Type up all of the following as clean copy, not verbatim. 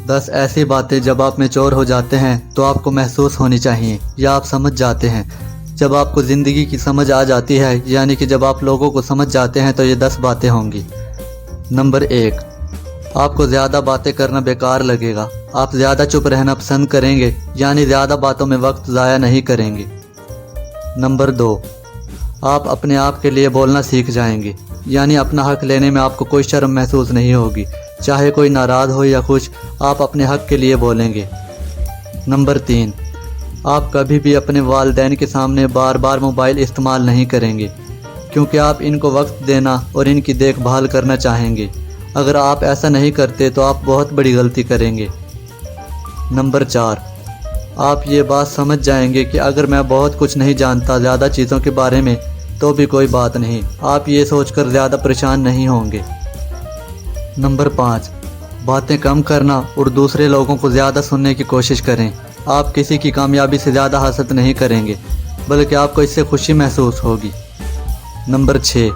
10 ایسی باتیں جب آپ میچور ہو جاتے ہیں تو آپ کو محسوس ہونی چاہیے یا آپ سمجھ جاتے ہیں۔ جب آپ کو زندگی کی سمجھ آ جاتی ہے، یعنی کہ جب آپ لوگوں کو سمجھ جاتے ہیں تو یہ 10 باتیں ہوں گی۔ نمبر 1، آپ کو زیادہ باتیں کرنا بیکار لگے گا۔ آپ زیادہ چپ رہنا پسند کریں گے، یعنی زیادہ باتوں میں وقت ضائع نہیں کریں گے۔ نمبر 2، آپ اپنے آپ کے لیے بولنا سیکھ جائیں گے، یعنی اپنا حق لینے میں آپ کو کوئی شرم محسوس نہیں ہوگی، چاہے کوئی ناراض ہو یا خوش، آپ اپنے حق کے لیے بولیں گے۔ نمبر 3، آپ کبھی بھی اپنے والدین کے سامنے بار بار موبائل استعمال نہیں کریں گے، کیونکہ آپ ان کو وقت دینا اور ان کی دیکھ بھال کرنا چاہیں گے۔ اگر آپ ایسا نہیں کرتے تو آپ بہت بڑی غلطی کریں گے۔ نمبر 4، آپ یہ بات سمجھ جائیں گے کہ اگر میں بہت کچھ نہیں جانتا زیادہ چیزوں کے بارے میں تو بھی کوئی بات نہیں، آپ یہ سوچ کر زیادہ پریشان نہیں ہوں گے۔ نمبر 5، باتیں کم کرنا اور دوسرے لوگوں کو زیادہ سننے کی کوشش کریں۔ آپ کسی کی کامیابی سے زیادہ حسد نہیں کریں گے، بلکہ آپ کو اس سے خوشی محسوس ہوگی۔ نمبر 6،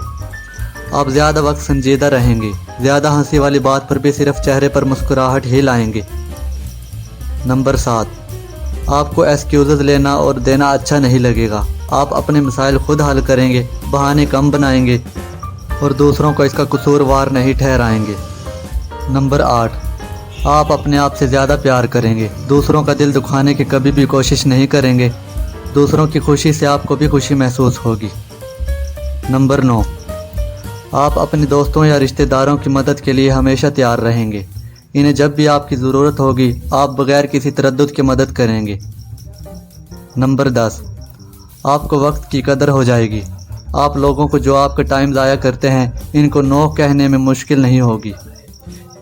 آپ زیادہ وقت سنجیدہ رہیں گے، زیادہ ہنسی والی بات پر بھی صرف چہرے پر مسکراہٹ ہی لائیں گے۔ نمبر 7، آپ کو ایکسکیوزز لینا اور دینا اچھا نہیں لگے گا، آپ اپنے مسائل خود حل کریں گے، بہانے کم بنائیں گے اور دوسروں کو اس کا قصوروار نہیں ٹھہرائیں گے۔ نمبر 8، آپ اپنے آپ سے زیادہ پیار کریں گے، دوسروں کا دل دکھانے کی کبھی بھی کوشش نہیں کریں گے، دوسروں کی خوشی سے آپ کو بھی خوشی محسوس ہوگی۔ نمبر 9، آپ اپنے دوستوں یا رشتہ داروں کی مدد کے لیے ہمیشہ تیار رہیں گے، انہیں جب بھی آپ کی ضرورت ہوگی آپ بغیر کسی تردد کے مدد کریں گے۔ نمبر 10، آپ کو وقت کی قدر ہو جائے گی، آپ لوگوں کو جو آپ کا ٹائم ضائع کرتے ہیں ان کو نو کہنے میں مشکل نہیں ہوگی۔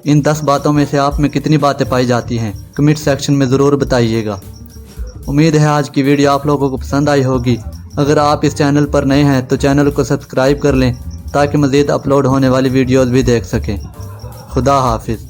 ان 10 باتوں میں سے آپ میں کتنی باتیں پائی جاتی ہیں کمنٹ سیکشن میں ضرور بتائیے گا۔ امید ہے آج کی ویڈیو آپ لوگوں کو پسند آئی ہوگی۔ اگر آپ اس چینل پر نئے ہیں تو چینل کو سبسکرائب کر لیں تاکہ مزید اپلوڈ ہونے والی ویڈیوز بھی دیکھ سکیں۔ خدا حافظ۔